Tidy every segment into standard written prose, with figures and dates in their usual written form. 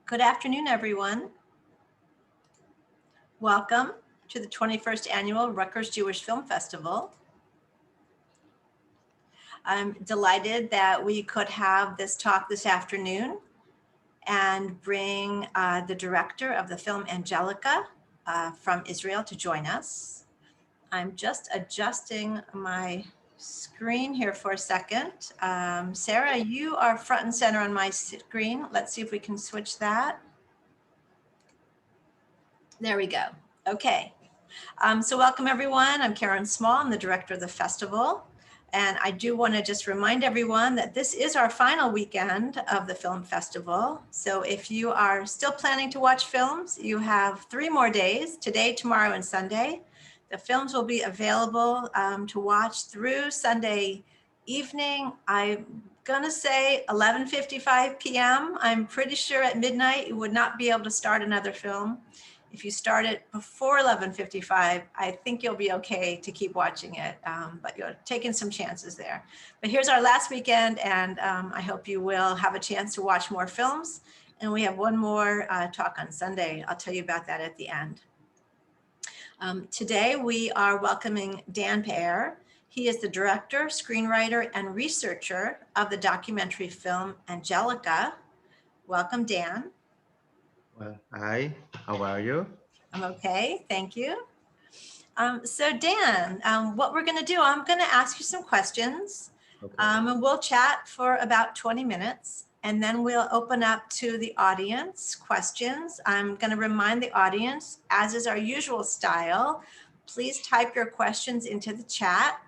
Good afternoon, everyone. Welcome to the 21st Annual Rutgers Jewish Film Festival. I'm delighted that we could have this talk this afternoon and bring the director of the film Angelica from Israel to join us. I'm just adjusting my screen here for a second. Sarah, you are front and center on my screen. Let's see if we can switch that. There we go. Okay. So welcome everyone. I'm Karen Small. I'm the director of the festival. And I do want to just remind everyone that this is our final weekend of the film festival. So if you are still planning to watch films, you have 3 more days, today, tomorrow, and Sunday. The films will be available to watch through Sunday evening. I'm gonna say 11:55 p.m. I'm pretty sure at midnight you would not be able to start another film. If you start it before 11:55, I think you'll be okay to keep watching it, but you're taking some chances there. But here's our last weekend, and I hope you will have a chance to watch more films. And we have one more talk on Sunday. I'll tell you about that at the end. Today, we are welcoming Dan Pear. He is the director, screenwriter, and researcher of the documentary film Angelica. Welcome, Dan. Well, hi, how are you? I'm okay, thank you. So Dan, what we're going to do, I'm going to ask you some questions, Okay. and we'll chat for about 20 minutes, and then we'll open up to the audience questions. I'm going to remind the audience, as is our usual style, please type your questions into the chat,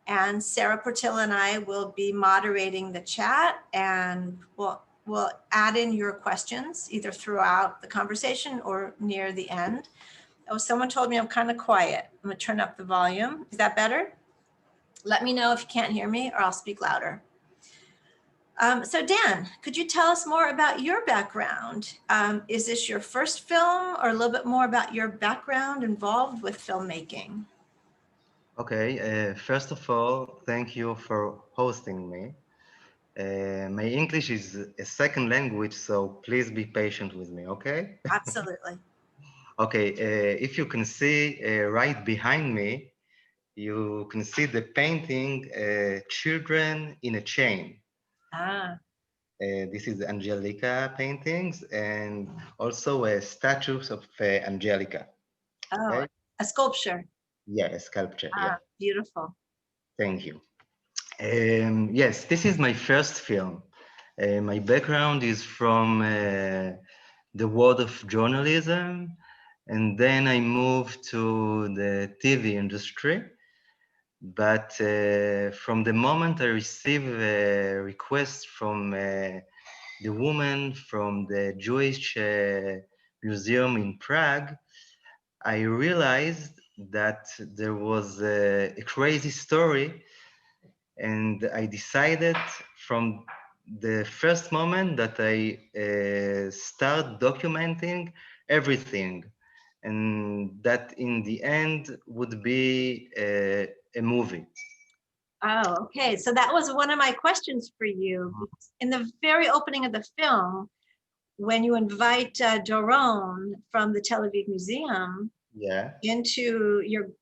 and Sarah Portilla and I will be moderating the chat, and we'll add in your questions either throughout the conversation or near the end. Oh, someone told me I'm kind of quiet. I'm gonna turn up the volume. Is that better? Let me know if you can't hear me or I'll speak louder. So Dan, could you tell us more about your background? Is this your first film or a little bit more about your background involved with filmmaking? Okay, first of all, thank you for hosting me. My English is a second language, so please be patient with me, okay? Absolutely. Okay, if you can see right behind me, you can see the painting Children in a Chain. Ah, This is Angelica paintings and also statues of Angelica, oh, okay? a sculpture. Yeah, a sculpture, yeah, Ah, beautiful. thank you. Yes, this is my first film. My background is from the world of journalism, and then I moved to the TV industry. But from the moment I received a request from the woman from the Jewish Museum in Prague, I realized that there was a crazy story, and I decided from the first moment that I start documenting everything, and that in the end would be a movie. Oh, okay. So that was one of my questions for you. In the very opening of the film, when you invite Doron from the Tel Aviv Museum Yeah, into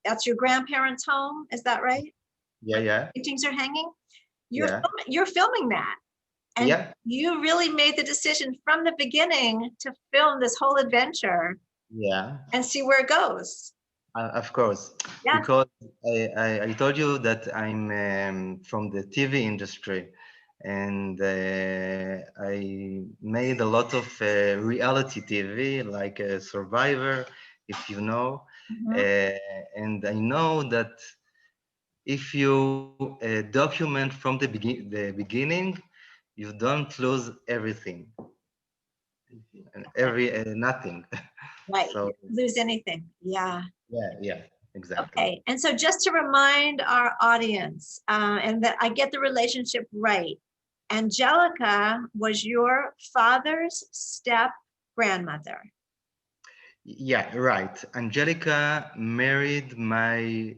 that's your grandparents' home, is that right? yeah, yeah, Paintings are hanging. yeah, You're filming that, and yeah, you really made the decision from the beginning to film this whole adventure yeah. and see where it goes. Of course, Yeah. because I told you that I'm from the TV industry, and I made a lot of reality TV, like Survivor, if you know. Mhm. Uh, and I know that if you document from the beginning, you don't lose everything and Okay. every nothing. Right. So Lose anything. Yeah. yeah, yeah, exactly. Okay, and so just to remind our audience, and that I get the relationship right, Angelica was your father's step grandmother. Yeah, right. Angelica married my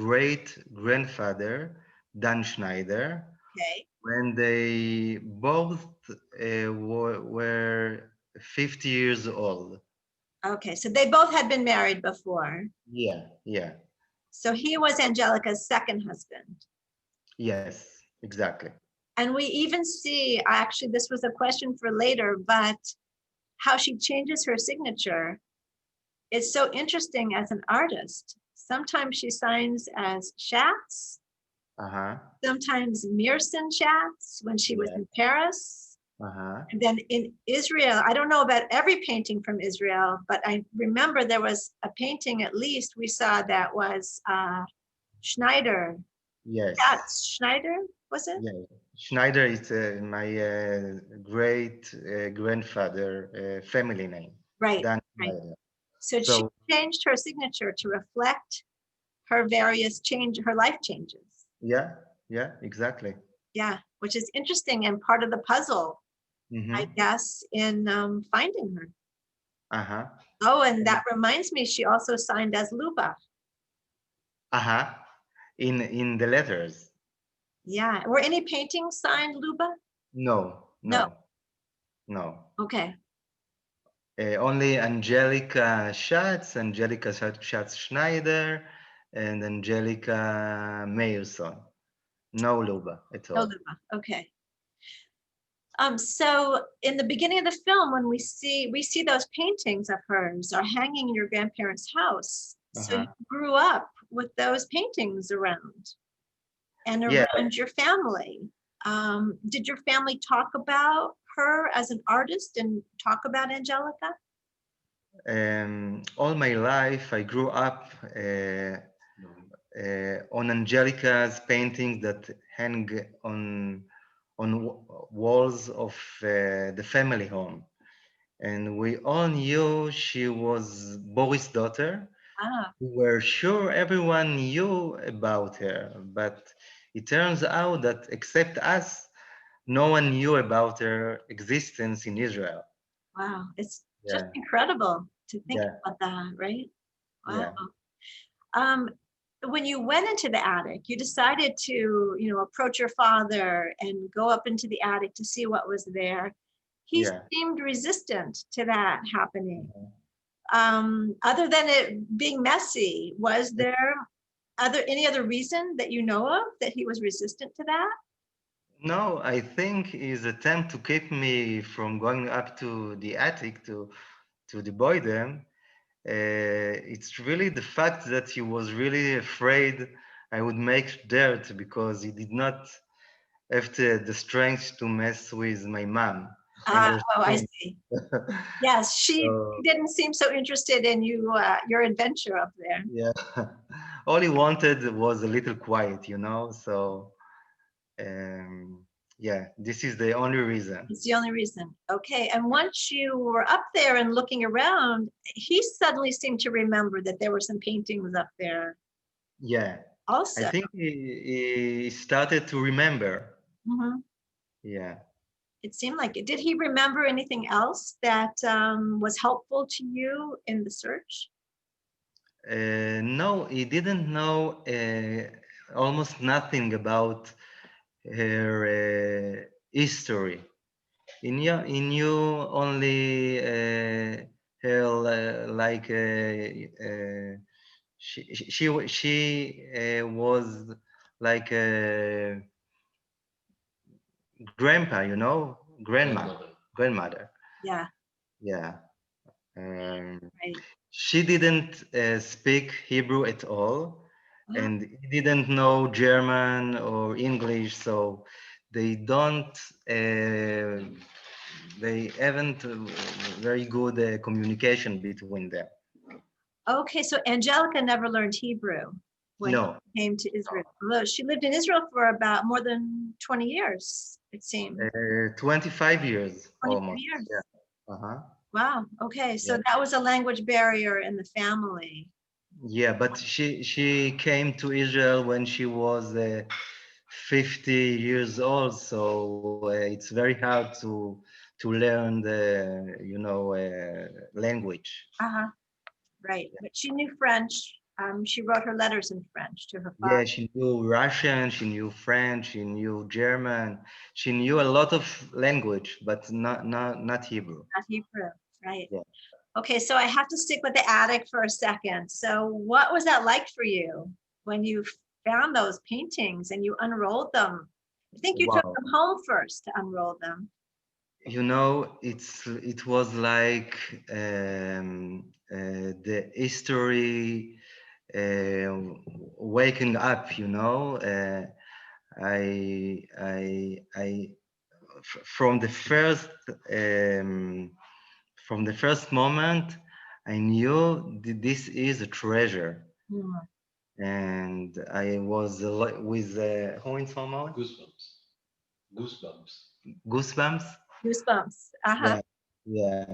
great grandfather, Dan Schneider, Okay. when they both were 50 years old. Okay, so they both had been married before. Yeah, yeah, So he was Angelica's second husband. yes, exactly. And we even see, actually, this was a question for later, but how she changes her signature. It's so interesting as an artist. Sometimes she signs as Schatz, Uh-huh. sometimes Meersen Schatz when she was Yeah. in Paris. Uh-huh. And then in Israel, I don't know about every painting from Israel, but I remember there was a painting at least we saw that was Schneider. Yes. Schatz Schneider, was it? Yeah. Schneider is my great grandfather family name, Right, Dan right. Schneider. So she So changed her signature to reflect her various her life changes. yeah, yeah, exactly. Yeah, which is interesting and part of the puzzle, I Mm-hmm. guess, in finding her. Uh-huh. Oh, and that reminds me, she also signed as Luba. Uh-huh. In the letters. Yeah. Were any paintings signed Luba? No, No. no, no. Okay. Only Angelica Schatz, Schatz Schneider, and Angelica Meyerson. No Luba at No all. Luba. Okay. So in the beginning of the film, when we see those paintings of hers are hanging in your grandparents' house. So you Uh-huh. grew up with those paintings around and Yeah. around your family. Did your family talk about her as an artist and talk about Angelica? All my life, I grew up on Angelica's paintings that hang on walls of the family home, and we all knew she was Boris' daughter. Ah, We were sure everyone knew about her, but it turns out that except us, no one knew about her existence in Israel. wow. It's just Yeah, incredible to think yeah, about that, right? Wow. yeah, Um, when you went into the attic, you decided to, approach your father and go up into the attic to see what was there. He yeah. seemed resistant to that happening. Other than it being messy, was there any other reason that you know of that he was resistant to that? No, I think his attempt to keep me from going up to the attic to the boydom, it's really the fact that he was really afraid I would make dirt because he did not have the strength to mess with my mom and her Oh, I son. see. Yes, she So didn't seem so interested in your adventure up there. yeah, all he wanted was a little quiet, So um, yeah, this is the only reason. It's the only reason. Okay. And once you were up there and looking around, he suddenly seemed to remember that there were some paintings up there Yeah, I also. think he started to remember. Mhm. Yeah. It seemed like it. Did he remember anything else that was helpful to you in the search? No, he didn't know almost nothing about her history. He knew only her like she was like a grandpa, grandmother. Yeah, Yeah. Um, right. she didn't speak Hebrew at all, Wow. and he didn't know German or English, so they don't, they haven't very good communication between them. Okay, so Angelica never learned Hebrew when No, he came to Israel. Although she lived in Israel for about more than 20 years, it seemed. 25 years 25 almost. years. Yeah. Uh-huh. Wow. Okay. So Yeah. that was a language barrier in the family. Yeah, but she came to Israel when she was 50 years old, so it's very hard to learn the language. Uh-huh. Right. But she knew French. She wrote her letters in French to her father. Yeah, she knew Russian, she knew French, she knew German, she knew a lot of language, but not Hebrew. Not Hebrew, right? Yeah. Okay, so I have to stick with the attic for a second. So what was that like for you when you found those paintings and you unrolled them? I think you took Wow. them home first to unroll them. You know, it was like the history waking up. You know, I from the first moment, I knew that this is a treasure, Hmm. and I was with how in Somali? Goosebumps. Goosebumps. Goosebumps. Goosebumps. Uh-huh. Yeah, yeah.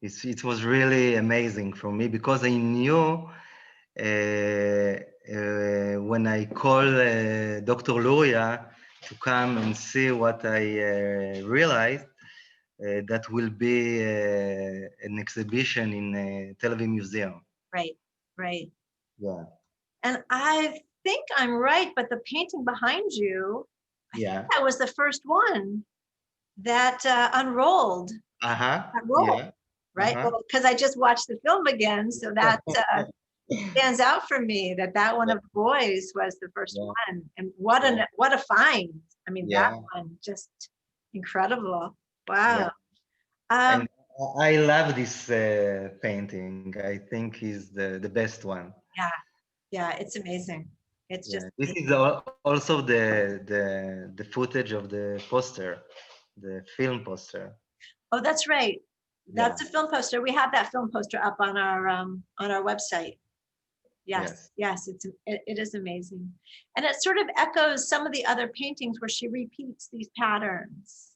It was really amazing for me because I knew when I call Dr. Luria to come and see what I realized, that will be an exhibition in Tel Aviv Museum. Right, right. Yeah, And I think I'm right, but the painting behind you, I think yeah, that was the first one that unrolled, uh-huh, that rolled, yeah, right? uh-huh. Well, because I just watched the film again, so that stands out for me that that one Yeah, of the boys was the first yeah, one. And yeah, what a find. I mean, that yeah, one just incredible. yeah. Wow. And Um, I love this painting. I think is the best one. yeah, yeah, it's amazing. It's just Yeah, this amazing. is also the footage of the poster, the film poster. Oh, that's right. Yeah. That's a film poster. We have that film poster up on our website. Yes, Yes. yes, it is amazing. And it sort of echoes some of the other paintings where she repeats these patterns.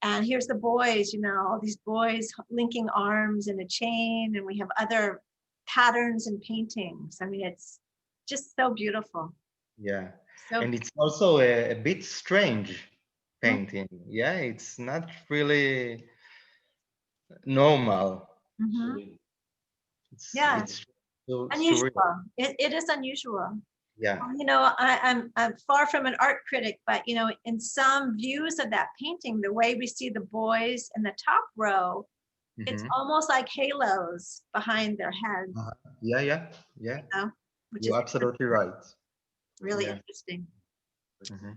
And here's the boys, all these boys linking arms in a chain, and we have other patterns and paintings. I mean, it's just so beautiful. Yeah. So And it's also a bit strange painting. Yeah, it's not really normal. mhm. Serene. Yeah, It's surreal. unusual. It is unusual. Yeah. I'm far from an art critic, but in some views of that painting, the way we see the boys in the top row, it's Hmm. almost like halos behind their heads, Yeah, yeah, yeah. which is You're absolutely right. really Yeah. interesting. Hmm.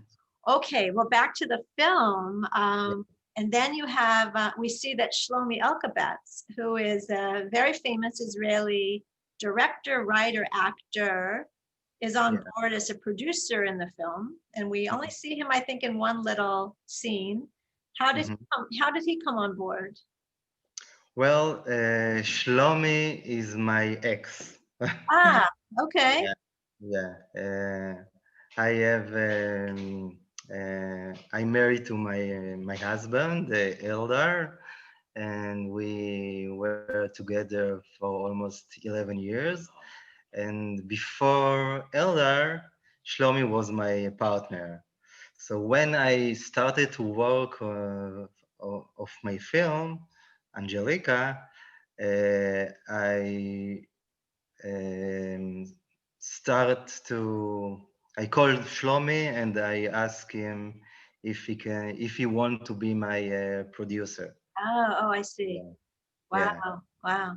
Okay, well, back to the film. And then you have, we see that Shlomi Elkabetz, who is a very famous Israeli director, writer, actor, is on Yeah. board as a producer in the film. And we only see him, I think, in one little scene. Hmm. How did he come on board? Well, Shlomi is my ex. Ah, okay. Yeah, yeah. I have I married to my husband, the elder, and we were together for almost 11 years. And before elder, Shlomi was my partner. So when I started to work of my film, Angelica, I um, start to I called Shlomi and I asked him if he want to be my producer. Oh, I see. Yeah, yeah, Wow, wow.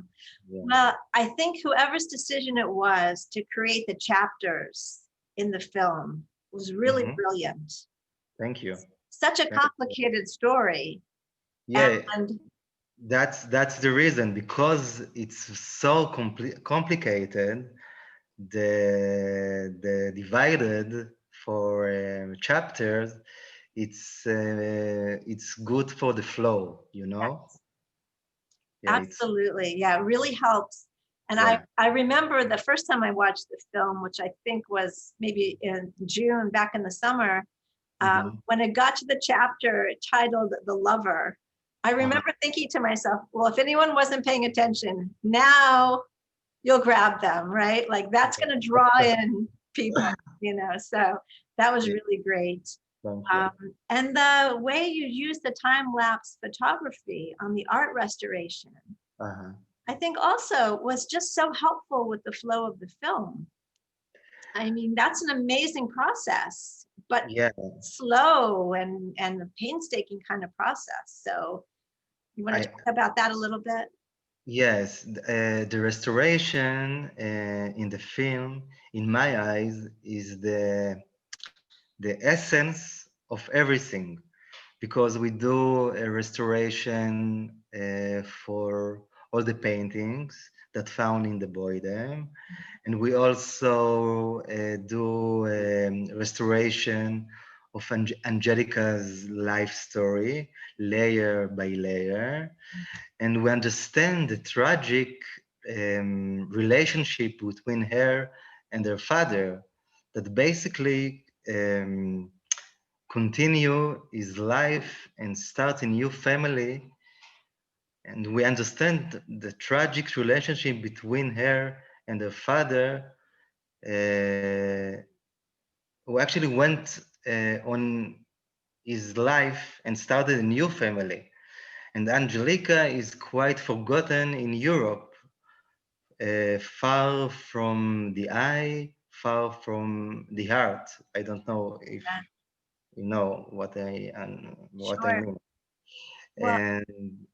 yeah. Well, I think whoever's decision it was to create the chapters in the film was really Hmm. brilliant. Thank you. Such a Thank complicated story. Yeah, And that's the reason because it's so complicated. The divided for chapters. It's good for the flow. You know. Yeah, it's absolutely, yeah, it really helps. And yeah. I remember the first time I watched the film, which I think was maybe in June back in the summer, Hmm. when it got to the chapter titled The Lover, I Uh-huh. remember thinking to myself, well, if anyone wasn't paying attention, now you'll grab them, right? Like that's going to draw in people. So that was Yeah, really great. thank you. Um, and the way you use the time lapse photography on the art restoration, Uh-huh. I think also was just so helpful with the flow of the film. I mean, that's an amazing process, but Yeah, slow and a painstaking kind of process. So you want to I talk about that a little bit? yes, the restoration in the film, in my eyes, is the essence of everything, because we do a restoration for all the paintings that found in the Boydam, and we also do restoration of Angelica's life story, layer by layer, and we understand the tragic relationship between her and her father, that basically continue his life and start a new family. And we understand the tragic relationship between her and her father, uh, who actually went on his life and started a new family. And Angelica is quite forgotten in Europe, far from the eye, far from the heart. I don't know if Yeah, you know what I sure. mean. Well, And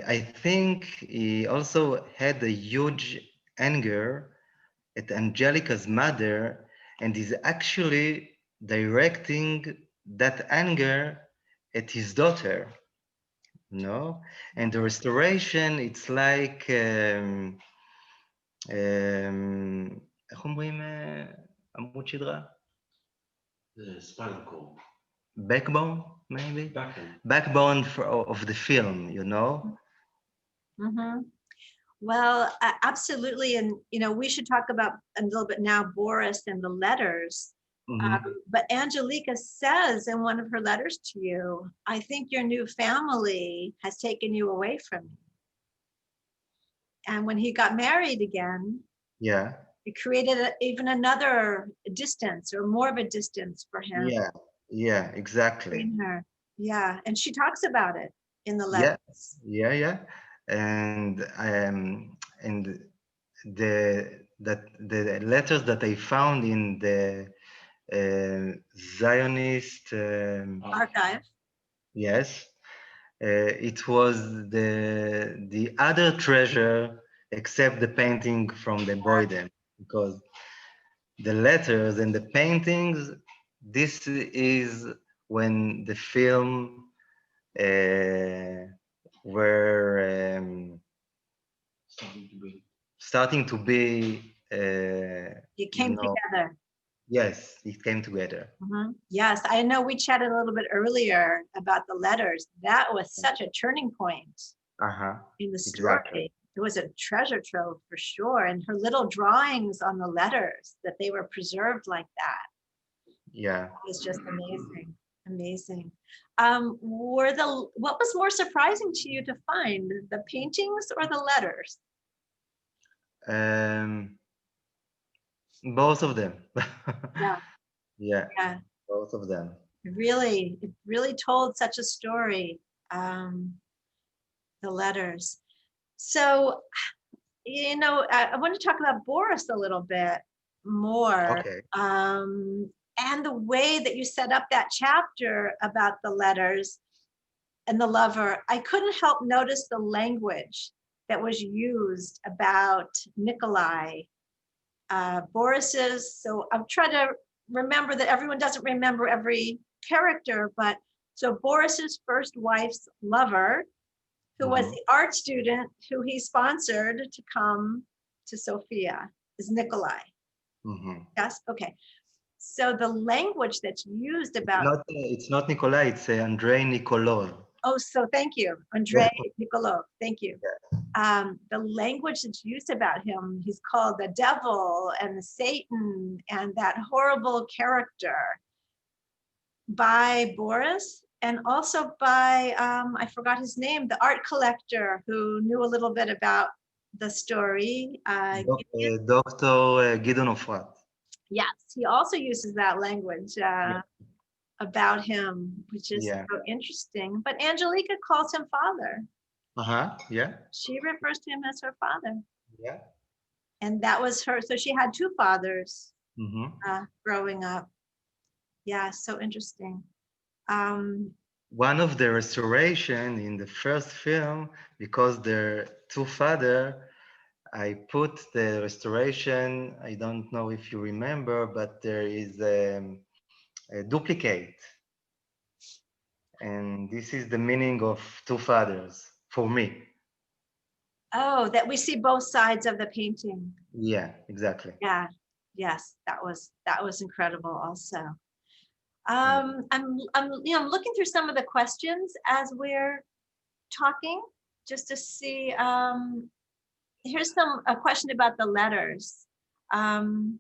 I think he also had a huge anger at Angelica's mother, and is actually directing that anger at his daughter. No, and the restoration, it's like איך אומרים עמוד שדרה? Spinal cord. Backbone, maybe? Backend. Backbone of the film, you know? mhm. Well, absolutely. And, you know, we should talk about a little bit now Boris and the letters. Mhm. But Angelica says in one of her letters to you, I think your new family has taken you away from me. And when he got married again, Yeah, it created even another distance or more of a distance for him yeah, yeah, exactly. between her. Yeah. And she talks about it in the Yeah, letters. yeah, yeah. And the letters that I found in the Zionist, Archive. yes, it was the other treasure except the painting from the Boyden, because the letters and the paintings, this is when the film were starting to be, It you came know, together. yes, it came together. Yes, I know we chatted a little bit earlier about the letters. That was such a turning point Uh-huh, in the exactly. story. It was a treasure trove for sure. And her little drawings on the letters, that they were preserved like that, Yeah. was just amazing. Amazing. What was more surprising to you to find, the paintings or the letters? Um, both of them. Yeah, Yeah, yeah. both of them. It really told such a story. The letters. So, I want to talk about Boris a little bit more. Okay. And the way that you set up that chapter about the letters and the lover, I couldn't help notice the language that was used about Nikolai. Boris's, so I'm trying to remember that everyone doesn't remember every character, but so Boris's first wife's lover, who was Mhm. the art student who he sponsored to come to Sofia, is Nikolai. Mhm. Yes, okay. So the language that's used about, It's not Nikolai, it's Andrei Nikolov. oh, so thank you, Andrei Nikolov, thank you. The language that's used about him, he's called the devil and the Satan and that horrible character by Boris, and also by, I forgot his name, the art collector who knew a little bit about the story. Dr. Gidon Ofrat. Yes, he also uses that language about him, which is Yeah. so interesting. But Angelica calls him father. Yeah. She refers to him as her father. Yeah. And that was her. So she had two fathers Hmm. growing up. Yeah, so interesting. Um, One of the restoration in the first film, because they're two father, I put the restoration. I don't know if you remember, but there is a duplicate, and this is the meaning of two fathers for me. oh, that we see both sides of the painting. Yeah, exactly. Yeah, yes, that was incredible also. Yeah. I'm looking through some of the questions as we're talking, just to see. Here's a question about the letters. Um,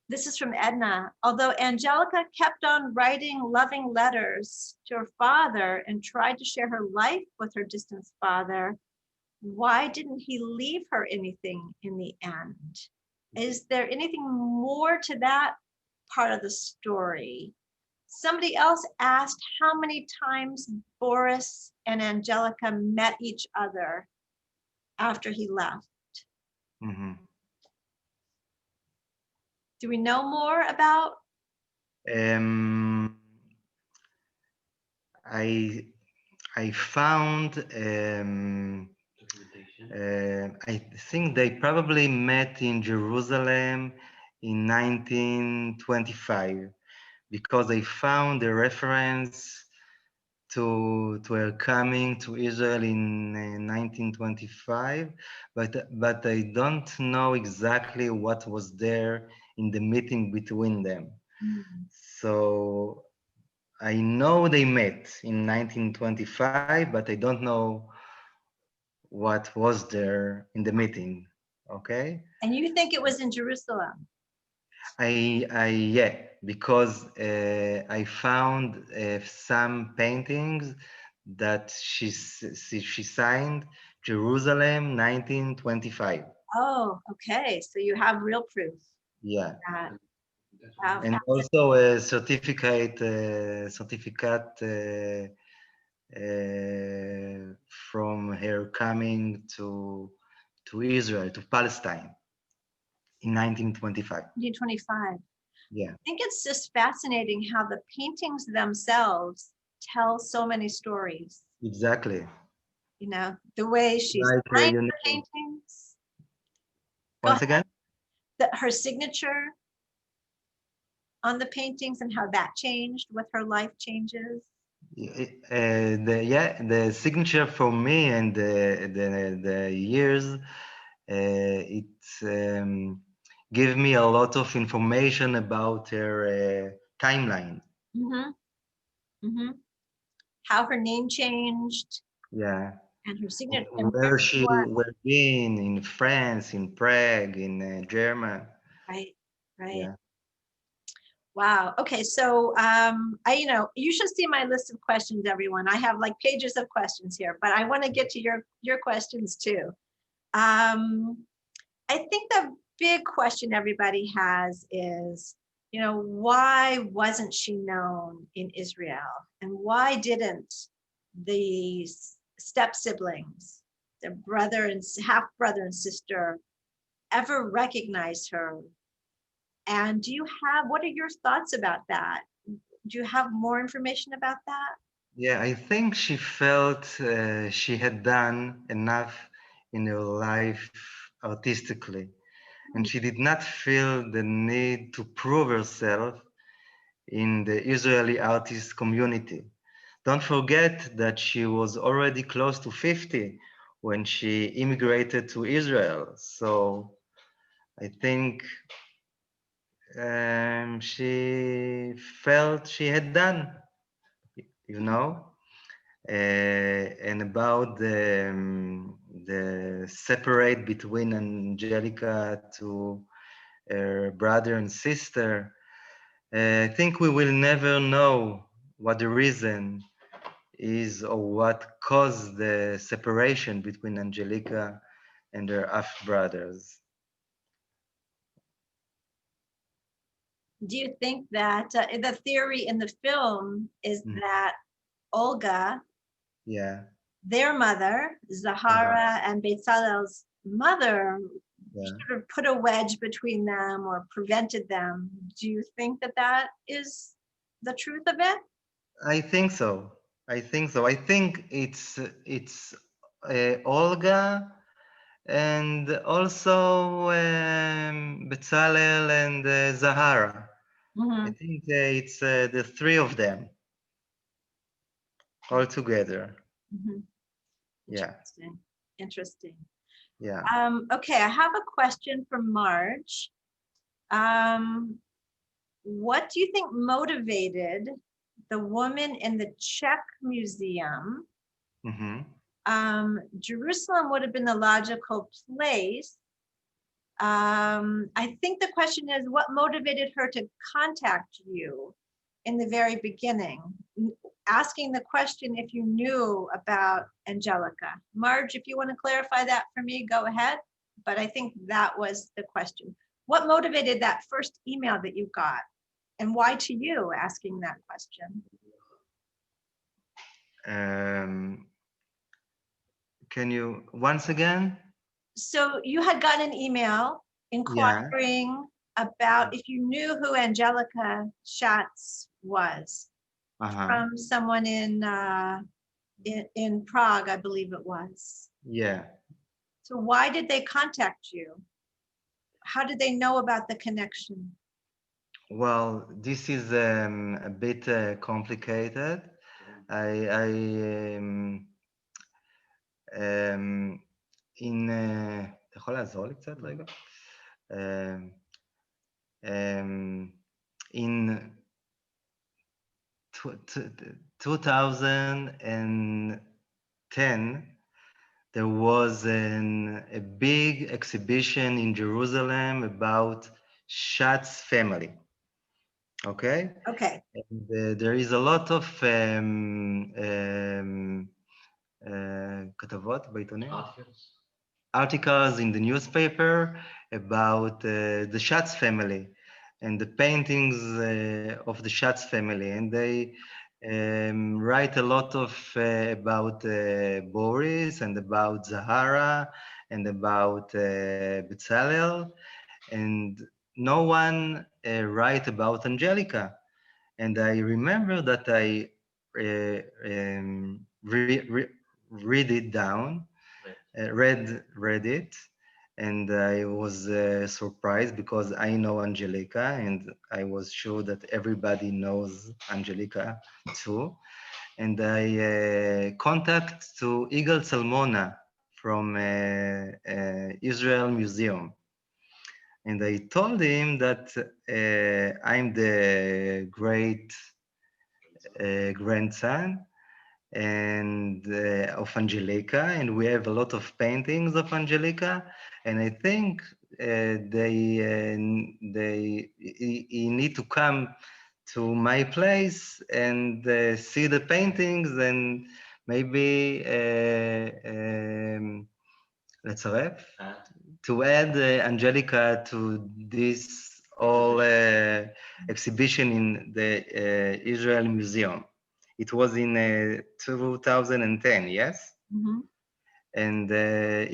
this is from Edna. Although Angelica kept on writing loving letters to her father and tried to share her life with her distant father, why didn't he leave her anything in the end? Is there anything more to that part of the story? Somebody else asked how many times Boris and Angelica met each other after he left. Hmm. Do we know more about? Um, I I found Documentation. I think they probably met in Jerusalem in 1925 because I found a reference to her coming to Israel in 1925, but I don't know exactly what was there in the meeting between them. Hmm. So I know they met in 1925, but I don't know what was there in the meeting. Okay, And you think it was in Jerusalem? yeah, because I found some paintings that she signed Jerusalem 1925. Oh, okay. So you have real proof Yeah, that. That's Wow, and what also a certificate from her coming to Israel, to Palestine in 1925. 1925. Yeah, I think it's just fascinating how the paintings themselves tell so many stories. exactly. You know, the way she Like signed you the know, paintings. Go once ahead. again. Her signature on the paintings and how that changed with her life changes. The signature for me and the years, it give me a lot of information about her timeline. Hmm. Hmm. How her name changed Yeah, and her signature and where where she she was. were in France, in Prague, in Germany. Right, right. Yeah. Wow. Okay. So, you should see my list of questions, everyone. I have like pages of questions here, but I want to get to your questions too. Um, I think the big question everybody has is, why wasn't she known in Israel, and why didn't the step siblings, the brother and half brother and sister, ever recognize her? And what are your thoughts about that? Do you have more information about that? Yeah, I think she felt she had done enough in her life artistically, and she did not feel the need to prove herself in the Israeli artist community. Don't forget that she was already close to 50 when she immigrated to Israel. So I think she felt she had done, you know. And about the separate between Angelica to her brother and sister, I think we will never know what the reason is or what caused the separation between Angelica and her half brothers. Do you think that the theory in the film is Mm, that Olga yeah. their mother, Zahara, and Bezalel's mother Yeah, sort of put a wedge between them or prevented them. Do you think that that is the truth of it? I think so. I think so. I think it's Olga and also Bezalel and Zahara. I Mhm. think it's the three of them all together. Mhm. Yeah, Interesting. Interesting. yeah. Okay, I have a question from Marge. Um, what do you think motivated the woman in the Czech Museum? Hmm. Jerusalem would have been the logical place. I think the question is what motivated her to contact you in the very beginning, asking the question if you knew about Angelica. Marge, if you want to clarify that for me, go ahead. But I think that was the question. What motivated that first email that you got? And why to you asking that question? Um, can you once again? So you had gotten an email Yeah. inquiring about if you knew who Angelica Schatz was Uh-huh. from someone in Prague, I believe it was. Yeah. So why did they contact you? How did they know about the connection? Well, this is a bit complicated. I in אתה יכול לעזור לי קצת רגע? Um, in 2010, there was a big exhibition in Jerusalem about Schatz family. Okay? Okay. And, there is a lot of כתבות בעיתונים? Articles in the newspaper about the Schatz family and the paintings of the Schatz family. And they write a lot of about Boris and about Zahara and about Bezalel. And no one write about Angelica. And I remember that I read it down, read it, and I was surprised because I know Angelica, and I was sure that everybody knows Angelica too. And I contact to Igal Salmona from Israel Museum, and I told him that I'm the great grandson and of Angelica, and we have a lot of paintings of Angelica, and I think he need to come to my place and see the paintings and maybe לצרף, to add Angelica to this all exhibition in the Israel Museum. It was in 2010, yes? Mhm. And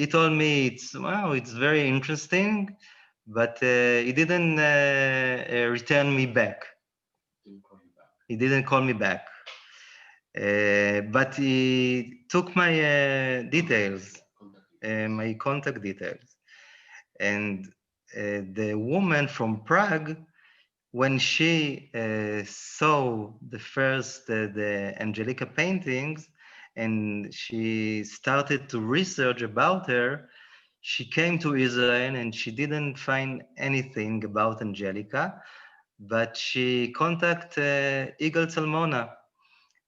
he told me it's very interesting, but he didn't return me back. He didn't call me back. But he took my details, my contact details. And the woman from Prague, when she saw the first the Angelica paintings, and she started to research about her, she came to Israel and she didn't find anything about Angelica, but she contacted Igal Salmona.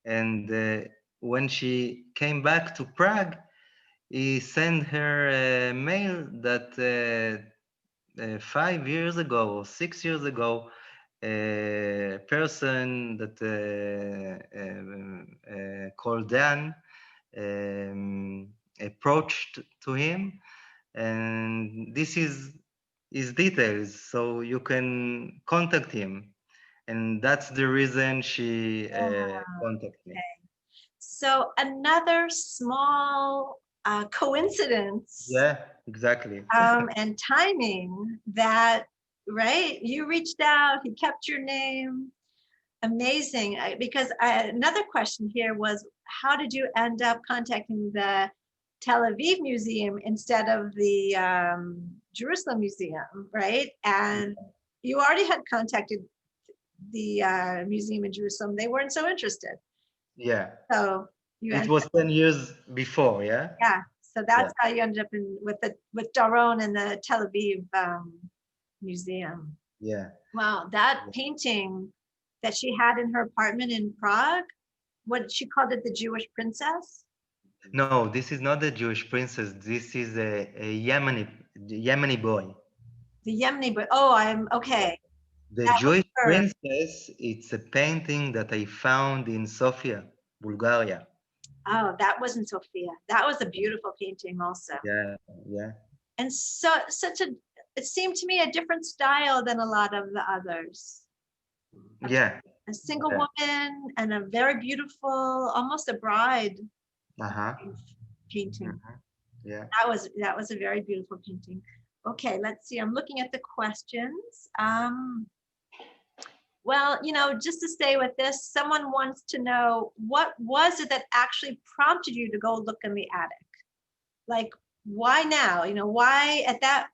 And when she came back to Prague, he sent her a mail that 5 years ago or 6 years ago, a person that called Dan approached to him, and this is his details, so you can contact him, and that's the reason she Ah, contacted me. okay. So another small coincidence Yeah, exactly. and timing that, right? You reached out, he kept your name. Amazing. Because another question here was, how did you end up contacting the Tel Aviv Museum instead of the Jerusalem Museum, right? And you already had contacted the museum in Jerusalem. They weren't so interested. Yeah, So you it ended was up, 10 years before, yeah? yeah. So Yeah, that's how you ended up with Daron and the Tel Aviv Museum. yeah. Wow, that painting that she had in her apartment in Prague, what she called it, the Jewish princess? No, this is not a Jewish princess. This is a Yemeni boy. The Yemeni, but oh, I'm okay. The That was Jewish her. princess, it's a painting that I found in Sofia, Bulgaria. Oh, that wasn't Sophia. That was a beautiful painting also. Yeah, yeah, And so such a, it seemed to me a different style than a lot of the others. yeah. A single Yeah. woman and a very beautiful, almost a bride Uh-huh. painting. Mhm. Yeah. That was a very beautiful painting. Okay, let's see. I'm looking at the questions. Well, just to stay with this, someone wants to know what was it that actually prompted you to go look in the attic? Like, why now? Why at that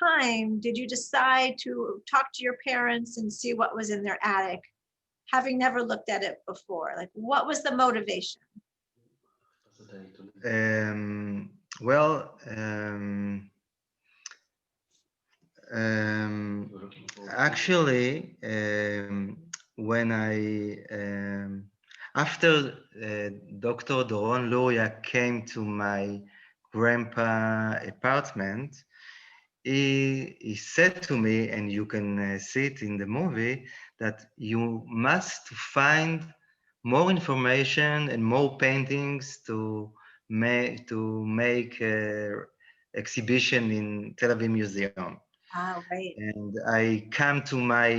time did you decide to talk to your parents and see what was in their attic, having never looked at it before? Like, what was the motivation? Um, well, um, um, actually, when after Dr. Doron Luria came to my grandpa apartment, he said to me, and you can see it in the movie, that you must find more information and more paintings to make exhibition in Tel Aviv Museum. Ah, right. And I come to my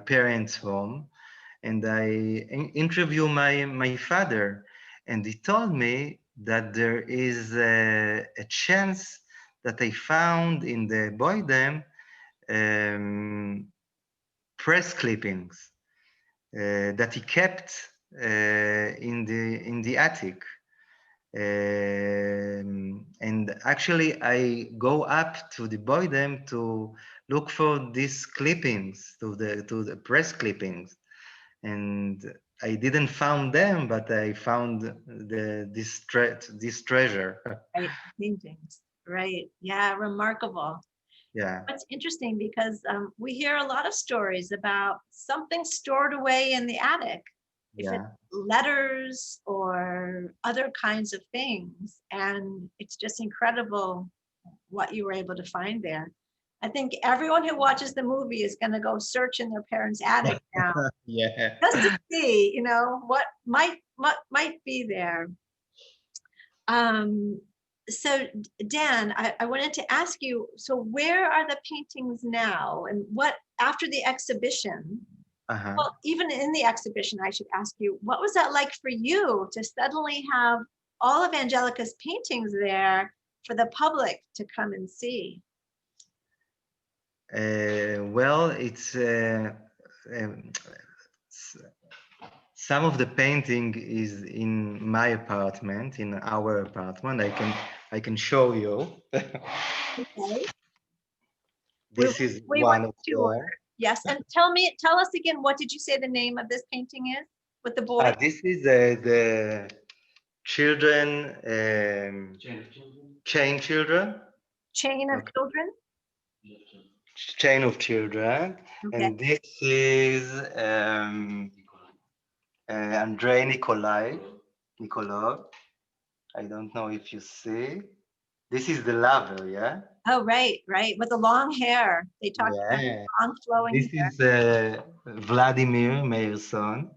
parents' home, and I interview my father, and he told me that there is a chance that I found in the Boydem um, press clippings that he kept in the attic. And actually, I go up to the Boydem to look for these clippings, to the press clippings, and I didn't found them, but I found this treasure. Right. Paintings. Right. Yeah. Remarkable. Yeah, It's interesting because we hear a lot of stories about something stored away in the attic, if it's yeah, letters or other kinds of things. And it's just incredible what you were able to find there. I think everyone who watches the movie is going to go search in their parents' attic now yeah. just to see, what might be there. Um, so Dan, I wanted to ask you, so where are the paintings now? And what, after the exhibition, Uh-huh. well, even in the exhibition, I should ask you, what was that like for you to suddenly have all of Angelica's paintings there for the public to come and see? Well, it's um, s- some of the painting is in my apartment, in our apartment. I can show you. Okay. We, This is we want one of to, them. yes, and tell us again, what did you say the name of this painting is with the boy? This is the children, chain children, Chain of okay. Children? Chain of children, Okay. and this is Andrei Nikolov. I don't know if you see. This is the lover, yeah? Oh, right, right. With the long hair. They talked about Yeah. long flowing This hair. is Vladimir Meyerson.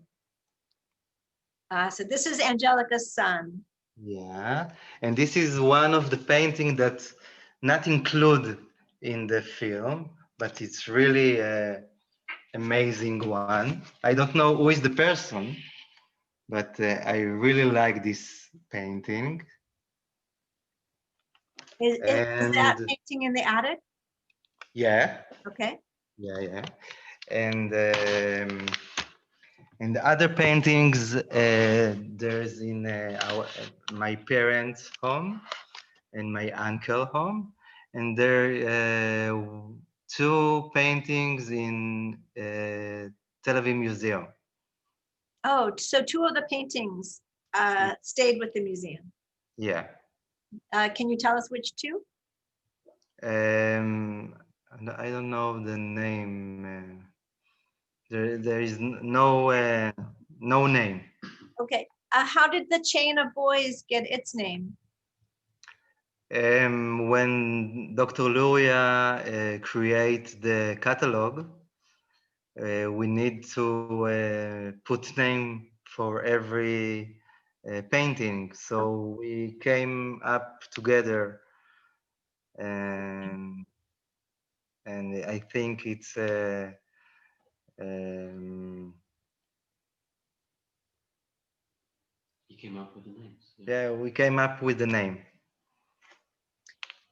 So this is Angelica's son. Yeah. And this is one of the painting that's not included in the film, but it's really amazing one. I don't know who is the person, but I really like this painting. Is that And painting in the attic? yeah, Okay. yeah. And and the other paintings, there's in my parents' home and my uncle home, and there two paintings in Tel Aviv Museum. Oh, so two of the paintings stayed with the museum. Yeah. Can you tell us which two? And I don't know the name. There is no name. Okay. How did the chain of boys get its name? When Dr. Luria create the catalog, we need to put name for every painting. So we came up together, and I think it's um, He came up with the names. yeah, we came up with the name.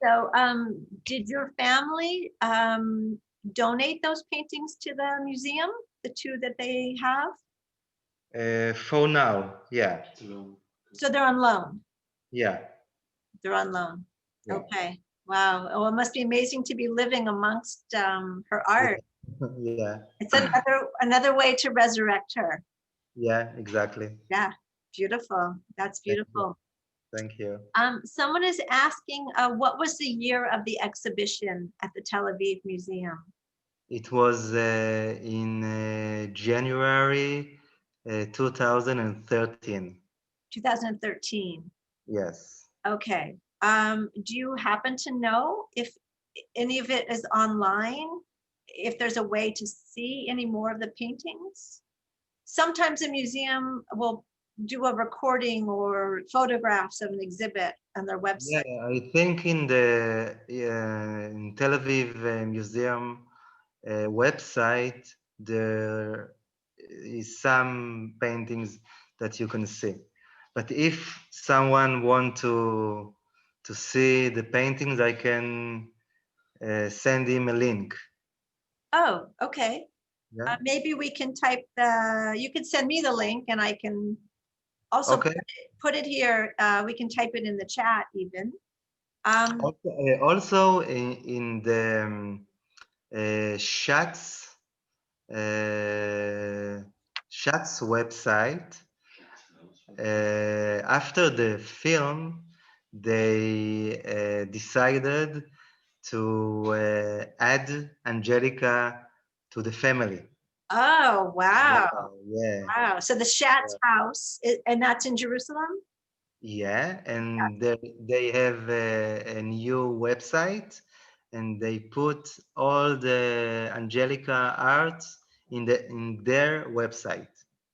So, did your family donate those paintings to the museum, the two that they have? For now, yeah, Through So they're on loan. yeah, They're on loan. yeah, Okay. Wow. Oh, it must be amazing to be living amongst her art. yeah, It's another way to resurrect her. yeah, exactly. Yeah. Beautiful. That's Thank you. beautiful. Thank you. Someone is asking, what was the year of the exhibition at the Tel Aviv Museum? It was in January 2013. 2013. Yes. Okay. Do you happen to know if any of it is online? If there's a way to see any more of the paintings? Sometimes a museum will do a recording or photographs of an exhibit on their Yeah, website. I think in the in Tel Aviv Museum website there is some paintings that you can see. But if someone want to see the paintings, I can send him a link. Oh, okay. Yeah. Maybe we can type you can send me the link and I can also Okay. put it here. We can type it in the chat even. Also in the Shots Shots website, after the film, they decided to add Angelica to the family. Oh, Yeah, wow. yeah, Wow. So the Schatz house, and that's in Jerusalem? yeah. And they have a new website, and they put all the Angelica art in their website.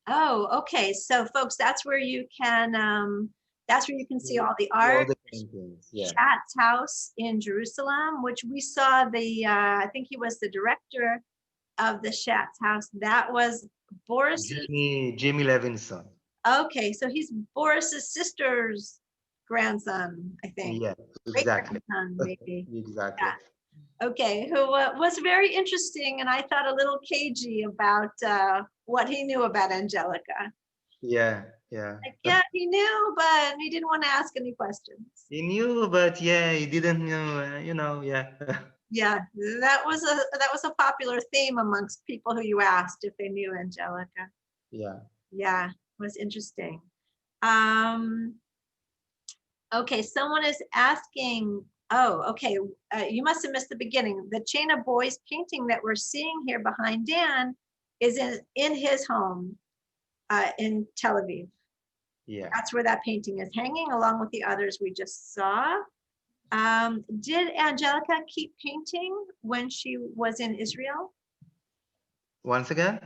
Oh, okay. So folks, that's where you can see all the See all art. the paintings. Yeah. Schatz house in Jerusalem, which we saw I think he was the director of the Schatz house. That was Boris. Jimmy Levinson. Okay, so he's Boris's sister's grandson, I think. Yeah, Great exactly. grandson, maybe. Exactly. Yeah. Okay, who was very interesting and I thought a little cagey about what he knew about Angelica. Yeah, yeah. Like, yeah, he knew, but he didn't want to ask any questions. He knew, but yeah, he didn't know, yeah. Yeah, that was a popular theme amongst people who you asked if they knew Angelica. Yeah. Yeah, it was interesting. Um, okay, someone is asking, oh, okay, you must have missed the beginning. The Chain of Boys painting that we're seeing here behind Dan is in his home in Tel Aviv. Yeah. That's where that painting is hanging along with the others we just saw. Did Angelica keep painting when she was in Israel? Once again?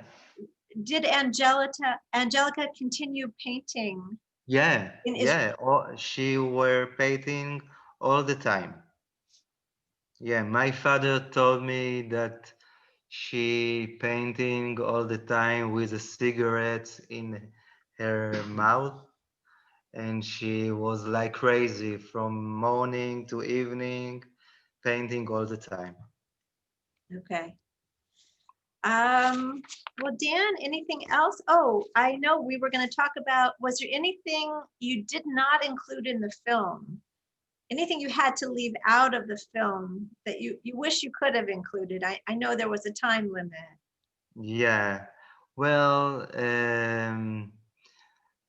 Did Angelica continue painting Yeah, in Israel? yeah. She were painting all the time. Yeah, my father told me that she painting all the time with a cigarette in her mouth, and she was like crazy from morning to evening, painting all the time. Okay. Well, Dan, anything else? Oh, I know we were going to talk about, was there anything you did not include in the film? Anything you had to leave out of the film that you wish you could have included? I know there was a time limit. Yeah, well,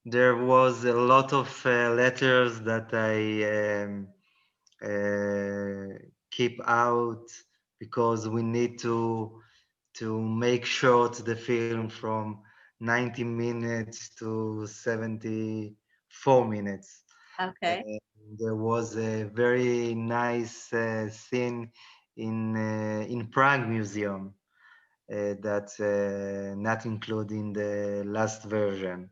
there was a lot of letters that I keep out because we need to make short the film from 90 minutes to 74 minutes. Okay. There was a very nice scene in Prague Museum that not included in the last version.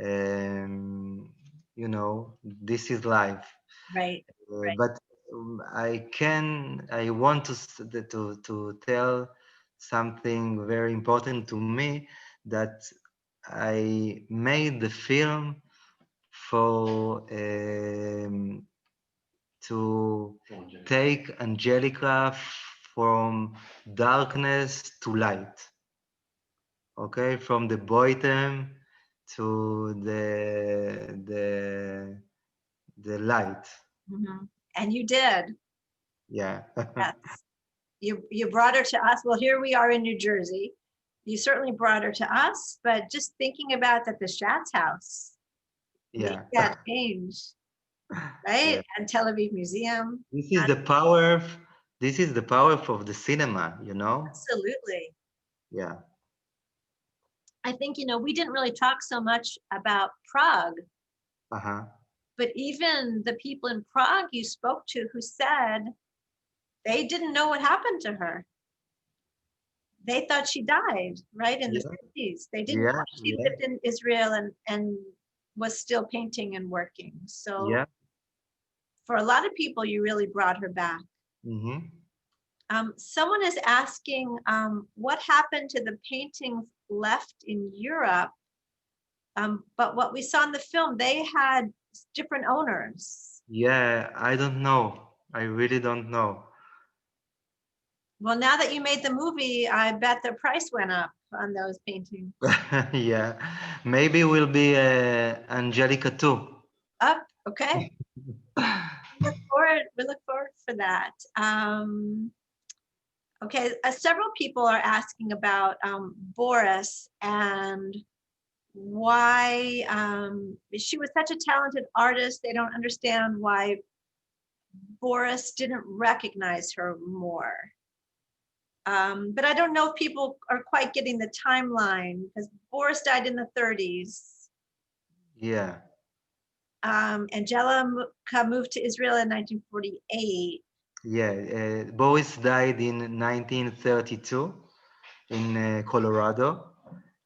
Um, you know, this is life. Right. Right. But I want to tell something very important to me, that I made the film for to take Angelica from darkness to light. Okay, from the bottom to the light. Mhm. And you did. Yeah. Yes. You brought her to us. Well, here we are in New Jersey. You certainly brought her to us, but just thinking about at the Schatz house, make Yeah. that change, right? Yeah. And Tel Aviv Museum. This is the power of, this is the power of the cinema, you know? Absolutely. Yeah. I think, we didn't really talk so much about Prague, Uh-huh. but even the people in Prague you spoke to who said they didn't know what happened to her. They thought she died, right, in the Yeah. 50s. They didn't know Yeah. she Yeah. lived in Israel and was still painting and working. So Yeah. for a lot of people, you really brought her back. Mm-hmm. Someone is asking what happened to the paintings left in Europe. But what we saw in the film, they had different owners. Yeah. I don't know. I really don't know. Well, now that you made the movie, I bet the price went up on those paintings. Yeah. Maybe will be Angelica too. Up, okay. We look forward for that. Okay, several people are asking about Boris and why she was such a talented artist. They don't understand why Boris didn't recognize her more. But I don't know if people are quite getting the timeline because Boris died in the 30s. Yeah. Angelica moved to Israel in 1948. Yeah. Boris died in 1932 in Colorado,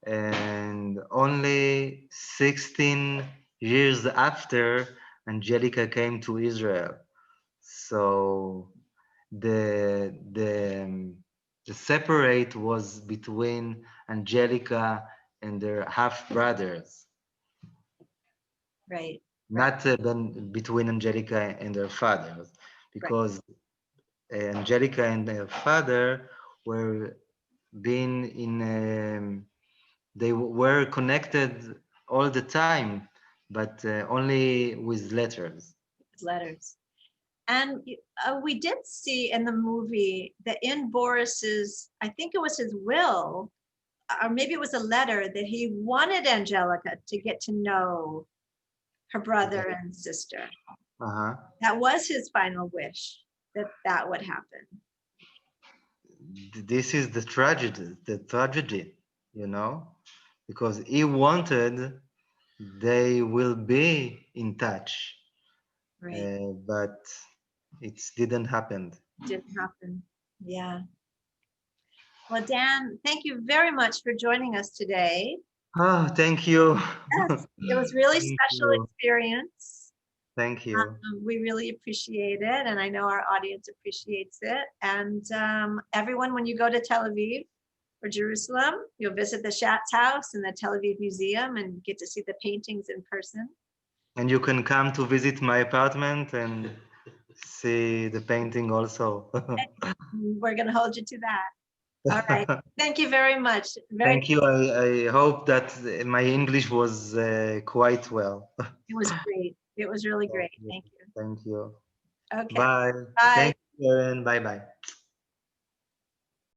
and only 16 years after, Angelica came to Israel. So the separate was between Angelica and their half brothers, Right, right, not then between Angelica and their fathers, right. because Angelica and their father were being in they were connected all the time, but only with letters. Letters. And we did see in the movie that in Boris's, I think it was his will, or maybe it was a letter that he wanted Angelica to get to know her brother Okay. and sister. Uh-huh. That was his final wish, that that would happen. This is the tragedy, you know, because he wanted they will be in touch, Right. but it didn't happen. Didn't happen. Yeah. Well, Dan, thank you very much for joining us today. Oh, thank you. Yes, it was really Thank special you. experience. Thank you. We really appreciate it, and I know our audience appreciates it. And everyone, when you go to Tel Aviv, for Jerusalem. You'll visit the Schatz House and the Tel Aviv Museum and get to see the paintings in person. And you can come to visit my apartment and see the painting also. We're going to hold you to that. All right. Thank you very much. Thank you. I hope that my English was quite well. It was great. It was really great. Thank you. Thank you. Okay. Bye. Bye. Thank you, Karen. Bye bye.